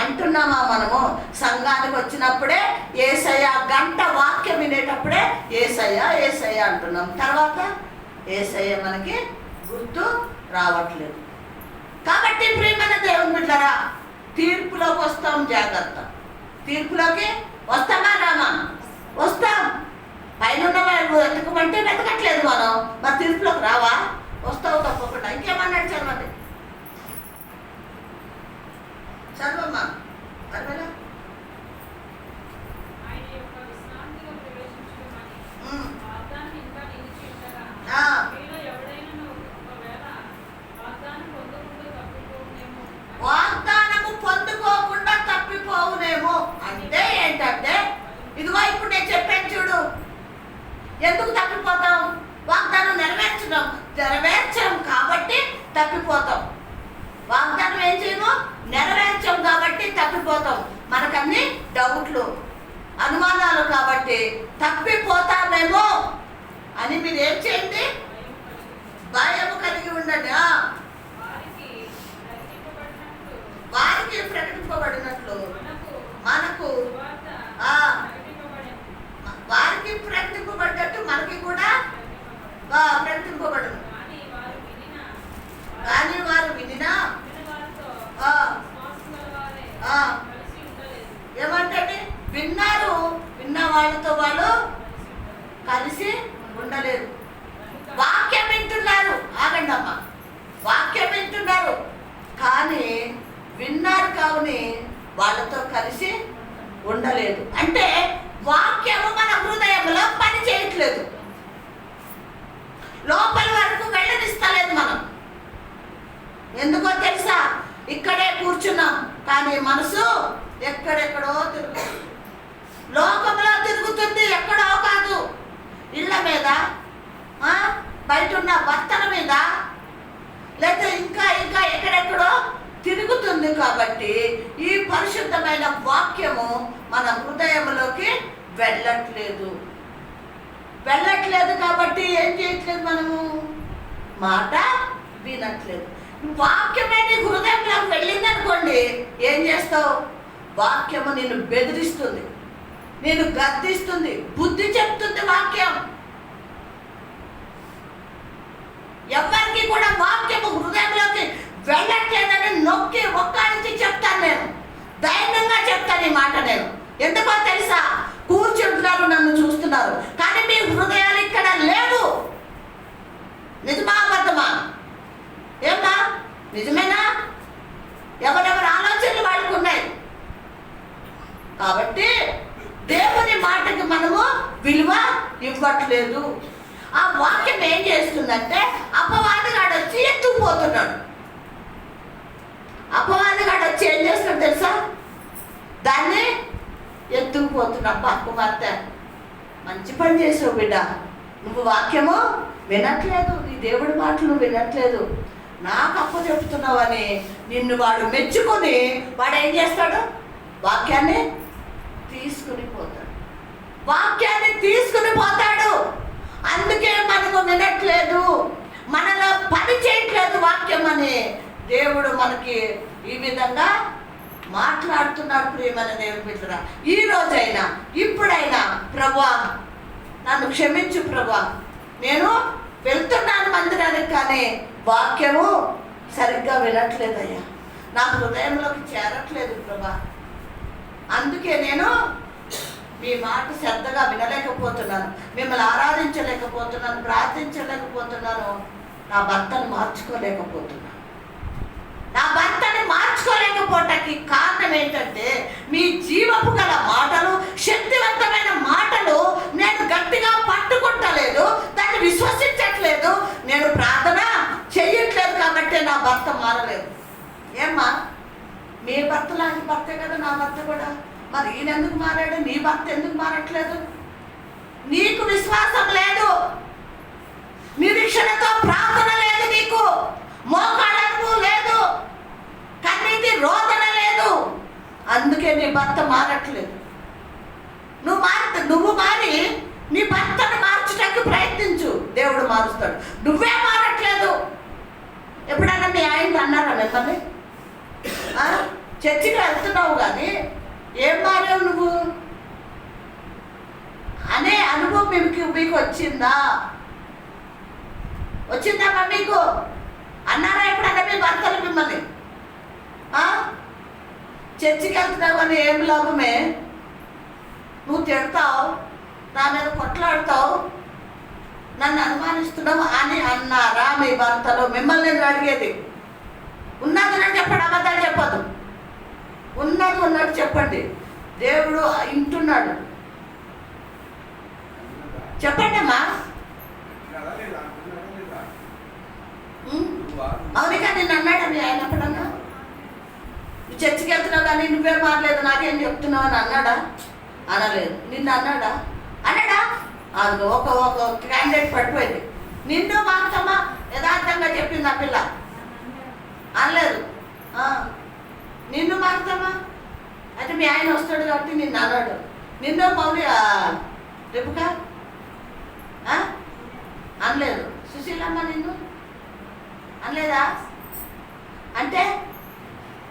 అంటున్నామా? మనము సంఘానికి వచ్చినప్పుడే యేసయ్య, గంట వాక్యం వినేటప్పుడే యేసయ్య అంటున్నాం. తర్వాత యేసయ్య మనకి గుర్తు రావట్లేదు. కాబట్టి ప్రియమైన దేవుని బిడ్డలారా, తీర్పులోకి వస్తాం. జాగ్రత్త. తీర్పులోకి వస్తామా? రామా? వస్తాం. పైన వాళ్ళు వెతకమంటే వెతకట్లేదు మనం. మరి తీర్పులోకి రావా? వస్తావు తప్పకుండా. ఇంకేమన్నాడు? చదవండి, చదవమ్మా. అర్థమేనా? వాగ్దానము పొందుకోకుండా తప్పిపోవునేమో అంటే ఏంటంటే, ఇదిగో ఇప్పుడు నేను చెప్పాను చూడు, ఎందుకు తప్పిపోతాం? వాగ్దానం నెరవేర్చం కాబట్టి తప్పిపోతాం. వాగ్దానం ఏం చేయము? నెరవేర్చం కాబట్టి తప్పిపోతాం. మనకన్నీ డౌట్లు, అనుమానాలు కాబట్టి తప్పిపోతామేమో అని మీరు ఏం చేయండి? భయము కలిగి ఉండండి. వారికి ప్రకటింపబడినట్లు మనకు, వారికి ప్రకటింపబడ్డట్టు మనకి కూడా ప్రకటింపబడను. కానీ వారు వినినా ఏమంటే విన్నారు, విన్న వాళ్ళతో వాళ్ళు కలిసి ఉండలేదు. వాక్యం వింటున్నారు. ఆగండి అమ్మ, వాక్యం వింటున్నారు కానీ విన్నారు కావుని వాళ్ళతో కలిసి ఉండలేదు. అంటే వాక్యము మన హృదయంలో పని చేయట్లేదు, లోపల వరకు వెళ్ళనిస్తలేదు. మనం ఎందుకో తెలుసా? ఇక్కడే కూర్చున్నాం కానీ మనసు ఎక్కడెక్కడో తిరుగుతుంది, లోకంలో తిరుగుతుంది, ఎక్కడో కాదు. ఇళ్ళ మీద, బయట ఉన్న భర్తల మీద, లేదా ఇంకా ఎక్కడెక్కడో తిరుగుతుంది. కాబట్టి ఈ పరిశుద్ధమైన వాక్యము మన హృదయంలోకి వెళ్ళట్లేదు. వెళ్ళట్లేదు కాబట్టి ఏం చేయట్లేదు, మనము మాట వినట్లేదు. వాక్యమే నీ హృదయంలోకి వెళ్ళింది అనుకోండి, ఏం చేస్తావు? వాక్యము నిన్ను బెదిరిస్తుంది, నేను గద్దిస్తుంది, బుద్ధి చెప్తుంది వాక్యం. ఎవరికి కూడా వాక్యము హృదయంలోకి వెళ్ళట్లేదని నొక్కి ఒక్కరించి చెప్తాను. నేను ధైర్యంగా చెప్తాను ఈ మాట. నేను ఎందుకో తెలుసా? కూర్చుంటున్నారు, నన్ను చూస్తున్నారు, కానీ మీ హృదయాలు ఇక్కడ లేవు. నిజమా అబద్ధమా? ఏమా నిజమేనా? ఎవరెవరి ఆలోచనలు వాడికి ఉన్నాయి. కాబట్టి దేవుని మాటకి మనము విలువ ఇవ్వట్లేదు. ఆ వాక్యం ఏం చేస్తుందంటే అపవాదిగాడు వచ్చి ఎత్తుకుపోతున్నాడు. అపవాదిగాడు వచ్చి ఏం చేస్తున్నాడు తెలుసా? దాన్ని ఎత్తుకుపోతున్నా. అబ్బా కుమార్తె, మంచి పని చేసావు బిడ్డ, నువ్వు వాక్యము వినట్లేదు, నీ దేవుడి మాటలు వినట్లేదు, నాకు అప్పు చెప్తున్నావని నిన్ను వాడు మెచ్చుకొని వాడు ఏం చేస్తాడు? వాక్యాన్ని తీసుకుని పోతాడు. వాక్యాన్ని తీసుకుని పోతాడు. అందుకే మనకు వినట్లేదు, మనలో పని చేయట్లేదు వాక్యం అని దేవుడు మనకి ఈ విధంగా మాట్లాడుతున్నాడు. ప్రియమైన దేవుని బిడ్డలారా, ఈ రోజైనా ఇప్పుడైనా ప్రభువా నన్ను క్షమించు ప్రభువా, నేను వెళ్తున్నాను మందిరానికి, కానీ వాక్యము సరిగ్గా వినట్లేదయ్యా, నా హృదయంలోకి చేరట్లేదు ప్రభా, అందుకే నేను మీ మాట శ్రద్ధగా వినలేకపోతున్నాను, మిమ్మల్ని ఆరాధించలేకపోతున్నాను, ప్రార్థించలేకపోతున్నాను, నా భర్తను మార్చుకోలేకపోతున్నాను. నా భర్తని మార్చుకోలేకపోవటానికి కారణం ఏంటంటే మీ జీవపు గల మాటలు, శక్తివంతమైన మాటలు నేను గట్టిగా పట్టుకుంటలేదు, దాన్ని విశ్వసించట్లేదు, నేను ప్రార్థన చెయ్యట్లేదు, కాబట్టి నా భర్త మారలేదు. ఏమ్మా, మీ భర్త లాంటి భర్తే కదా నా భర్త కూడా. మరి ఈయన ఎందుకు మారాడు? నీ భర్త ఎందుకు మారట్లేదు? నీకు విశ్వాసం లేదు, నిరీక్షణతో ప్రార్థన లేదు, నీకు మోకాళ్ళకు లేదు, కన్నీటి రోదన లేదు, అందుకే నీ భర్త మారట్లేదు. నువ్వు మారి నీ భర్తను మార్చడానికి ప్రయత్నించు, దేవుడు మారుస్తాడు. నువ్వే మారట్లేదు. ఎప్పుడైనా మీ ఆయన అన్నారా మిమ్మల్ని? చర్చికి వెళ్తున్నావు కానీ ఏం మారావు నువ్వు అనే అనుభవం మీకు వచ్చిందా? వచ్చిందమ్మా మీకు? అన్నారా ఎప్పుడన్నా మీ భర్తలు మిమ్మల్ని? చర్చికి వెళ్తున్నావు అని ఏం లాభమే, నువ్వు తిడతావు, నా మీద కొట్లాడతావు, నన్ను అనుమానిస్తున్నావు అని అన్నారా మీ భర్తలు? మిమ్మల్ని నేను అడిగేది. ఉన్నది నేను చెప్పండి, అబద్ధాలు చెప్పదు, ఉన్నది ఉన్నట్టు చెప్పండి. దేవుడు వింటున్నాడు. చెప్పండి అమ్మా. అవునికా నిన్ను అన్నాడా మీ ఆయన ఎప్పుడన్నా? నువ్వు చర్చికి వెళ్తున్నావు కానీ నువ్వే మారలేదు, నాకేం చెప్తున్నావు అని అన్నాడా? అనలేదు. నిన్ను అన్నాడా? అన్నాడా? అది ఒక క్యాండిడేట్ పడిపోయింది. నిన్ను మారుతామా యథార్థంగా చెప్పింది ఆ పిల్ల, అనలేదు. నిన్ను మారుతామా అంటే మీ ఆయన వస్తాడు కాబట్టి నిన్ను అన్నాడు. నిన్ను మౌలి రేపుకా అనలేదు. సుశీలమ్మ నిన్ను అనలేదా? అంటే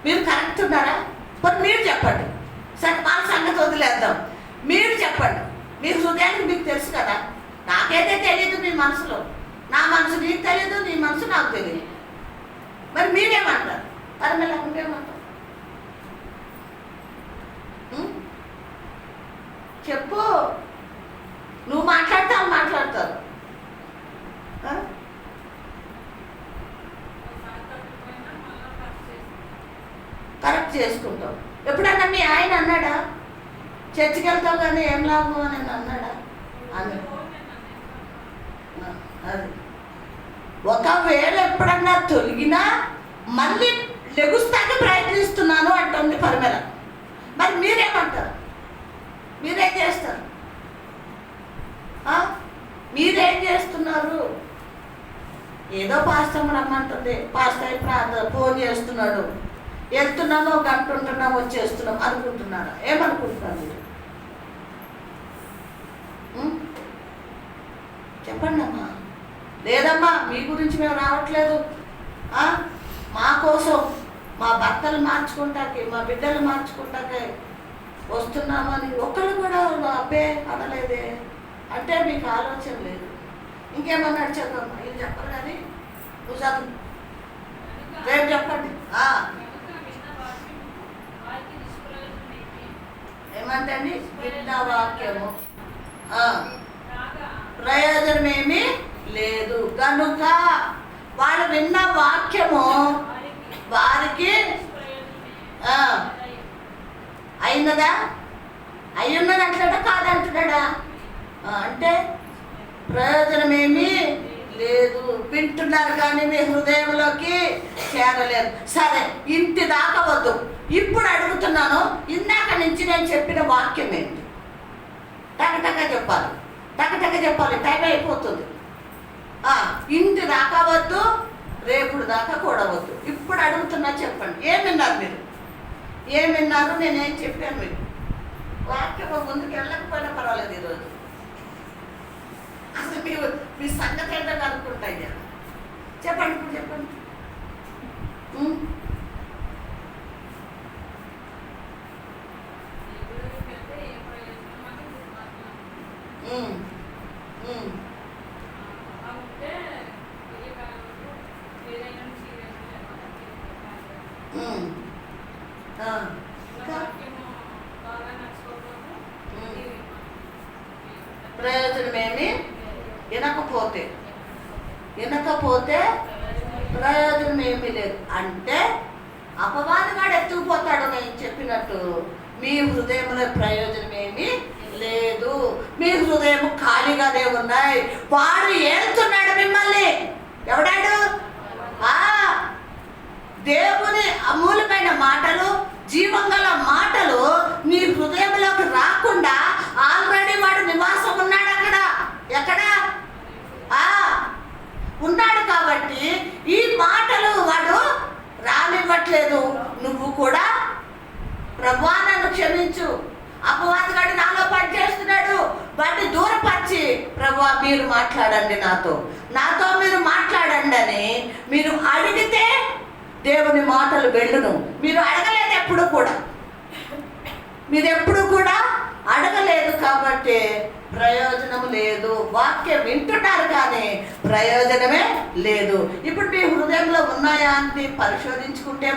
మీరు కరెక్ట్ ఉన్నారా? మరి మీరు చెప్పండి. సరే, వాళ్ళ సంగతి వదిలేద్దాం. మీరు చెప్పండి. మీ హృదయానికి మీకు తెలుసు కదా. నాకైతే తెలియదు మీ మనసులో, నా మనసు నీకు తెలియదు, నీ మనసు నాకు తెలియదు. మరి మీరేమంటారు? మరి మళ్ళీ నువ్వేమంటావు? చెప్పు. నువ్వు మాట్లాడతావు, మాట్లాడతారు. కరెక్ట్ చేసుకుంటావు. ఎప్పుడన్నా మీ ఆయన అన్నాడా చర్చికి వెళ్తావు కానీ ఏం లాభం అని అన్నాడా? అని అది ఒకవేళ ఎప్పుడన్నా తొలగినా మళ్ళీ లెగుస్తాకి ప్రయత్నిస్తున్నాను అంటుంది పరిమళ. మరి మీరేమంటారు? మీరేం చేస్తారు? మీరేం చేస్తున్నారు? ఏదో పాస్టర్ రమ్మంటుంది, పాస్టర్ ఫోన్ చేస్తున్నాడు, వెళ్తున్నాము, గంట ఉంటున్నాము, వచ్చేస్తున్నాం అనుకుంటున్నారా? ఏమనుకుంటున్నారు మీరు? చెప్పండి అమ్మా. లేదమ్మా మీ గురించి మేము రావట్లేదు, మా కోసం మా భర్తలు మార్చుకుంటాకే, మా బిడ్డలు మార్చుకుంటాకే వస్తున్నామని ఒకళ్ళు కూడా అబ్బే అనలేదే. అంటే మీకు ఆలోచన లేదు. ఇంకేమన్నాడు చెప్పమ్మా. ఇది చెప్పరు కానీ నువ్వు చదువు, రేపు చెప్పండి. ఏమంటే అండి, విన్న వాక్యము ప్రయోజనమేమీ లేదు కనుక వాళ్ళు విన్న వాక్యము వారికి అయినదా, అయ్యున్నది అంటాడా కాదంటున్నాడా? అంటే ప్రయోజనమేమీ లేదు. వింటున్నారు కానీ మీ హృదయంలోకి చేరలేదు. సరే, ఇంటి దాకా వద్దు. ఇప్పుడు అడుగుతున్నాను, ఇందాక నుంచి నేను చెప్పిన వాక్యం ఏంటి? టకటక చెప్పాలి, టకటక చెప్పాలి, టైం అయిపోతుంది. ఇంటి దాకా వద్దు, రేపుడు దాకా కూడా వద్దు. ఇప్పుడు అడుగుతున్నా చెప్పండి, ఏం విన్నారు మీరు? ఏం విన్నారు? నేనేం చెప్పాను మీకు? వాక్యం ముందుకు వెళ్ళకపోయినా పర్వాలేదు. ఈరోజు అసలు మీ సంగతి ఏంటో కనుక్కుంటాయి. చెప్పండి, ఇప్పుడు చెప్పండి. ప్రయోజనమేమి వినకపోతే ప్రయోజనం ఏమీ లేదు. అంటే అపవాదిగాడు ఎత్తుకుపోతాడు. నేను చెప్పినట్టు మీ హృదయంలో ప్రయోజనం ఏమీ లేదు. మీ హృదయం ఖాళీగానే ఉన్నాయి. వాడు ఏడుతున్నాడు మిమ్మల్ని. ఎవడాడు? దేవుని అమూల్యమైన మాటలు, జీవంగల మాటలు నీ హృదయంలోకి రాకుండా ఆల్రెడీ వాడు నివాసం ఉన్నాడు అక్కడ. ఎక్కడ ఉన్నాడు? కాబట్టి ఈ మాటలు వాడు రానివ్వట్లేదు. నువ్వు కూడా ప్రభువా నన్ను క్షమించు, అపవాదిగాడు నాలో పనిచేస్తున్నాడు, వాటిని దూరపరిచి ప్రభువా మీరు మాట్లాడండి, నాతో మీరు మాట్లాడండి అని మీరు అడిగితే దేవుని మాటలు వెళ్ళును. మీరు అడగలేదు ఎప్పుడు కూడా, మీరు ఎప్పుడు కూడా అడగలేదు. కాబట్టి ప్రయోజనం లేదు. వాక్యం వింటున్నారు కానీ ప్రయోజనమే లేదు. ఇప్పుడు మీ హృదయంలో ఉన్నాయా అని పరిశోధించుకుంటే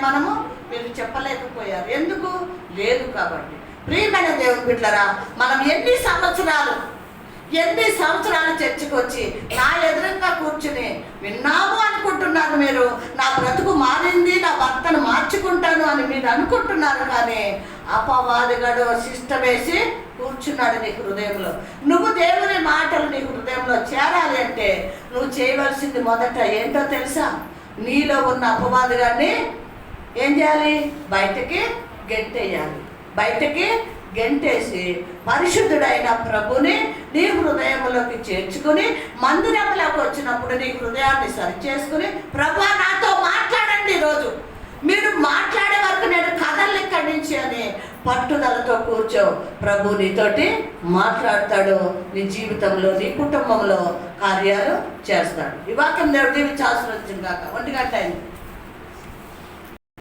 మీరు చెప్పలేకపోయారు. ఎందుకు లేదు? కాబట్టి ప్రియమైన దేవుని బిడ్డలారా, మనం ఎన్ని సంవత్సరాలు చర్చకు వచ్చి నా ఎదురుగా కూర్చుని విన్నాము అనుకుంటున్నారు. మీరు నా బ్రతుకు మారింది, నా భర్తను మార్చుకుంటాను అని మీరు అనుకుంటున్నారు. కానీ అపవాదిగాడు సిస్టమ్ వేసి కూర్చున్నాడు నీ హృదయంలో. నువ్వు దేవుని మాటలు నీ హృదయంలో చేరాలి అంటే నువ్వు చేయవలసింది మొదట ఏంటో తెలుసా? నీలో ఉన్న అపవాదిగాడిని ఏం చేయాలి? బయటకి గెంటేయాలి. బయటకి గెంటేసి పరిశుద్ధుడైన ప్రభుని నీ హృదయంలోకి చేర్చుకుని మందిరంలోకి వచ్చినప్పుడు నీ హృదయాన్ని సరిచేసుకుని ప్రభువా నాతో మాట్లాడండి, ఈరోజు మీరు మాట్లాడే వరకు నేను కథలు ఇక్కడి నుంచి అని పట్టుదలతో కూర్చో. ప్రభు నీతోటి మాట్లాడతాడు. నీ జీవితంలో, నీ కుటుంబంలో కార్యాలు చేస్తాడు. ఈ వాక్యం దేవుడు దీవించి ఆశీర్వదించును గాక. 1 గంట అయింది.